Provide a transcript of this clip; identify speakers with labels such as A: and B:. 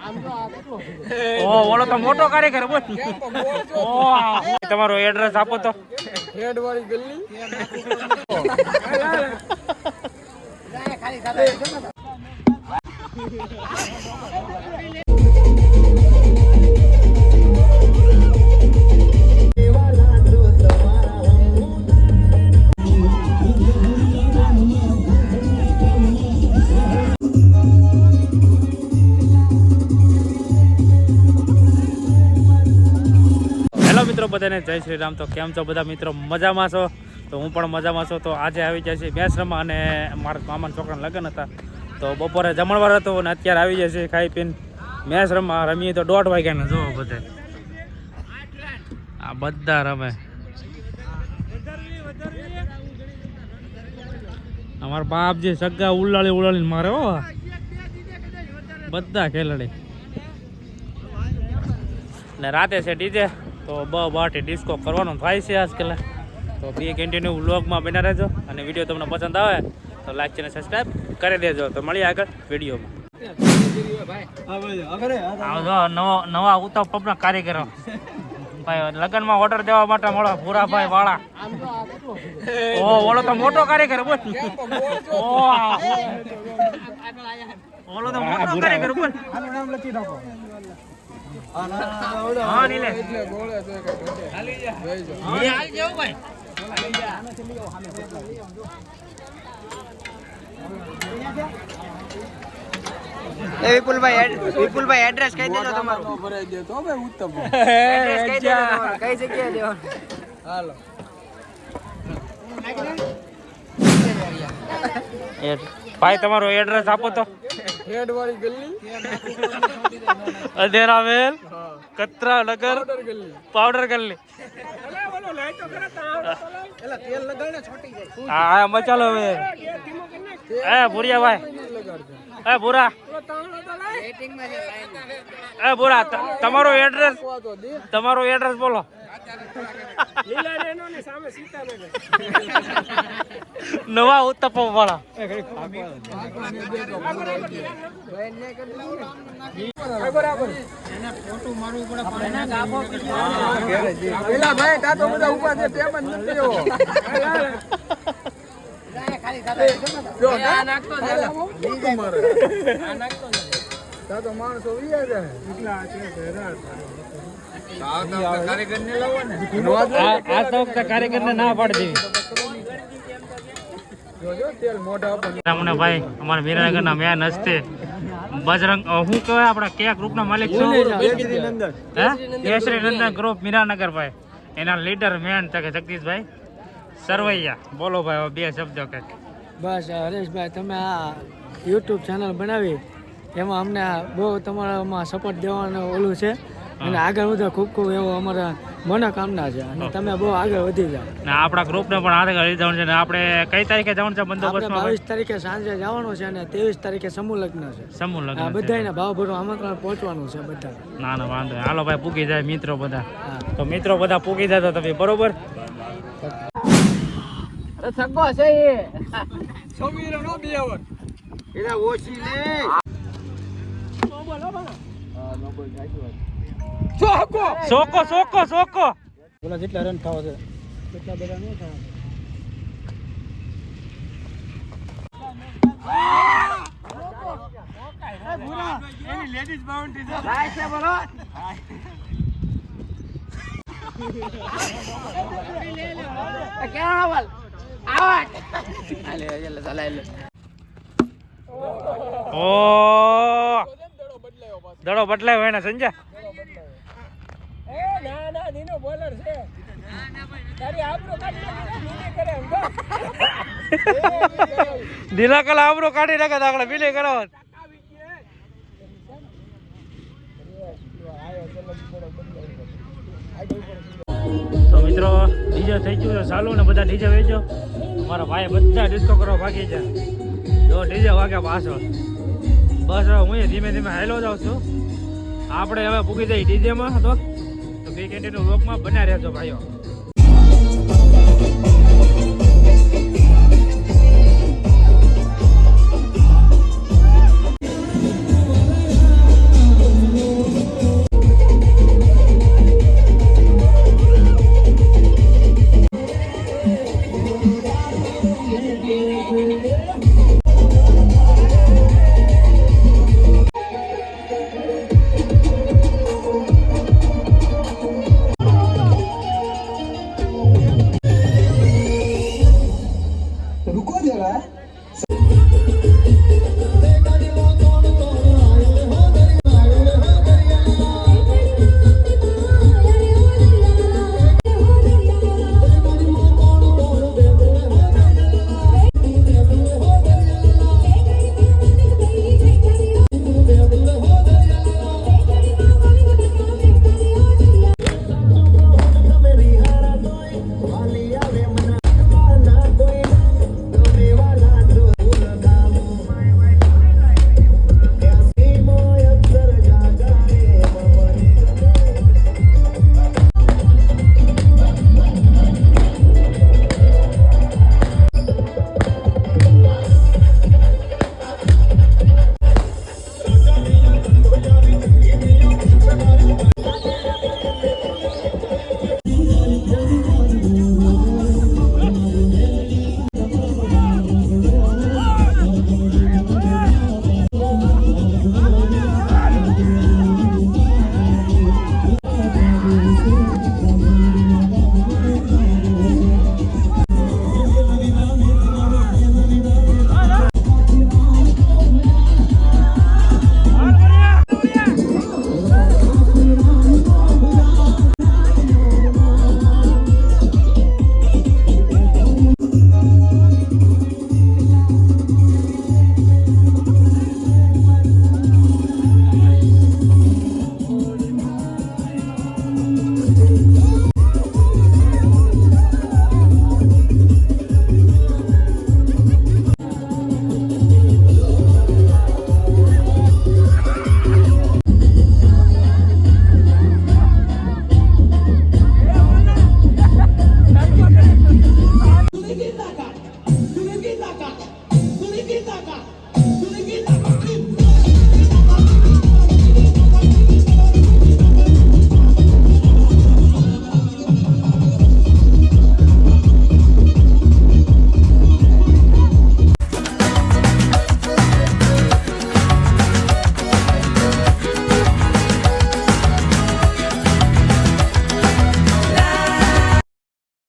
A: ઓ ઓલો તો મોટો કારીગર બોલ. ઓ તમારો એડ્રેસ આપો તો.
B: હેડવાળી ગલ્લી.
A: મિત્રો બધાને જય શ્રી રામ. તો કેમ છો બધા મિત્રો? મજામાં છો? તો હું પણ મજામાં છું. તો આજે આવી જાય છે મેસરમાં અને મારા મામાના છોકરાના લગ્ન હતા તો બપોરે જમણવાર હતો અને અત્યારે આવી જાય છે ખાઈ પીને મેસરમાં રમીએ તો 1:30 વાગ્યાના. જુઓ બધે આ બધા રમે. અમારા બાપ જે સગા ઉલાળીને મારે હો બધા ખેલાડી. ને રાતે છે ડીજે તો બાટી ડિસ્કો કરવાનો થાય છે આજકાલ. તો બી કન્ટિન્યુ વ્લોગમાં બના રહેજો અને વિડીયો તમને પસંદ આવે તો લાઈક ચેનલ સબસ્ક્રાઈબ કરી દેજો. તો મળીએ આગળ વિડીયોમાં. નવા ઉતાવ પબના કારીગરો ભાઈ લગ્નમાં ઓર્ડર દેવા માટે મળો ભૂરાભાઈ વાળા. ઓ ઓલો તો મોટો કારીગર બોલ. ઓલો તો મોટો કારીગર બોલ. હા નીલે
C: વિપુલભાઈ એડ્રેસ કહી દેજો તમારું.
B: ભરાઈ દે તો ભાઈ ઉત્તમ.
C: એડ્રેસ કહી દેજો તમારું. કઈ જગ્યાએ દેવાનું?
B: હાલો
A: ભાઈ તમારો એડ્રેસ આપો તો.
B: હેડવાળી ગલ્લી.
A: અધેરા વેલ કતરા નગર પાવડર ગલ્લી. હા મચાલો હવે. એ ભૂરિયા ભાઈ એ ભૂરા એ ભૂરા તમારો એડ્રેસ બોલો. નવા ઉત્તપમ વાળા.
B: માણસો
A: કારીગર ને ના પાડી દેવી. ભાઈ અમારા મીરાનગર ના મેન હસ્તે બજરંગ શું કહેવાય આપડા કયા ગ્રુપ ના માલિક છો? કેસરી નંદન ગ્રુપ મીરાનગર ભાઈ એના લીડર મેન છે જગદીશભાઈ સરવૈયા. બોલો ભાઈ બે શબ્દો કઈ.
D: બસ હરેશભાઈ તમે આ યુટ્યુબ ચેનલ બનાવી એમાં અમને બહુ તમારામાં સપોર્ટ દેવાનું ઓલું છે અને આગળ વધે ખૂબ ખૂબ એવો અમારા મનોકામના છે અને તમે બહુ આગળ વધી જાઓ.
A: ને આપણા ગ્રુપને પણ આગળ લઈ જવાનું છે. ને આપણે કઈ તારીખે જવાનું છે બંદોબસ્તમાં?
D: 22 તારીખે સાંજે જવાનું છે અને 23 તારીખે સમૂહ લગ્ન છે.
A: સમૂહ લગ્ન
D: બધાને ભાવભર્યું આમંત્રણ પહોંચવાનું છે બધા.
A: ના ના વાંધો નહીં. હાલો ભાઈ પૂગી જાય મિત્રો બધા. તો મિત્રો બધા પૂગી જાય તો તમે બરોબર.
C: સગો છે એ
B: સમીર નો બેવર
C: એના ઓછી ને
A: સોકો
D: બોલા જેટલા રન થાવ છે એટલા બધા ન થાય.
B: એની લેડીઝ બાઉન્ડ્રી છે.
C: રાય છે બોલો. કેવા બોલ આવાજ આલે એટલે ચલાય.
A: ઓ દડો બદલાયો હોય ને સંજય.
B: ના દીનો બોલર છે. તારી આબરો કાઢી કરે
A: દિલા કલા આબરો કાઢી નાખે દાખલા બિલે કરાવ. તો મિત્રો ડીજે થઈ ગયું છે ચાલુ ને બધા ડીજે વેચો. મારા ભાઈ બધા ડિસ્કો કરવા ભાગી જાય. જો ડીજે વાગ્યા પાછળ. બસ હવે હું ધીમે ધીમે હાલો જાઉં છું. આપણે હવે પૂગી જાય ડીજેમાં તો બે કેન્ટીન વ્લોગમાં બન્યા રહેજો ભાઈઓ.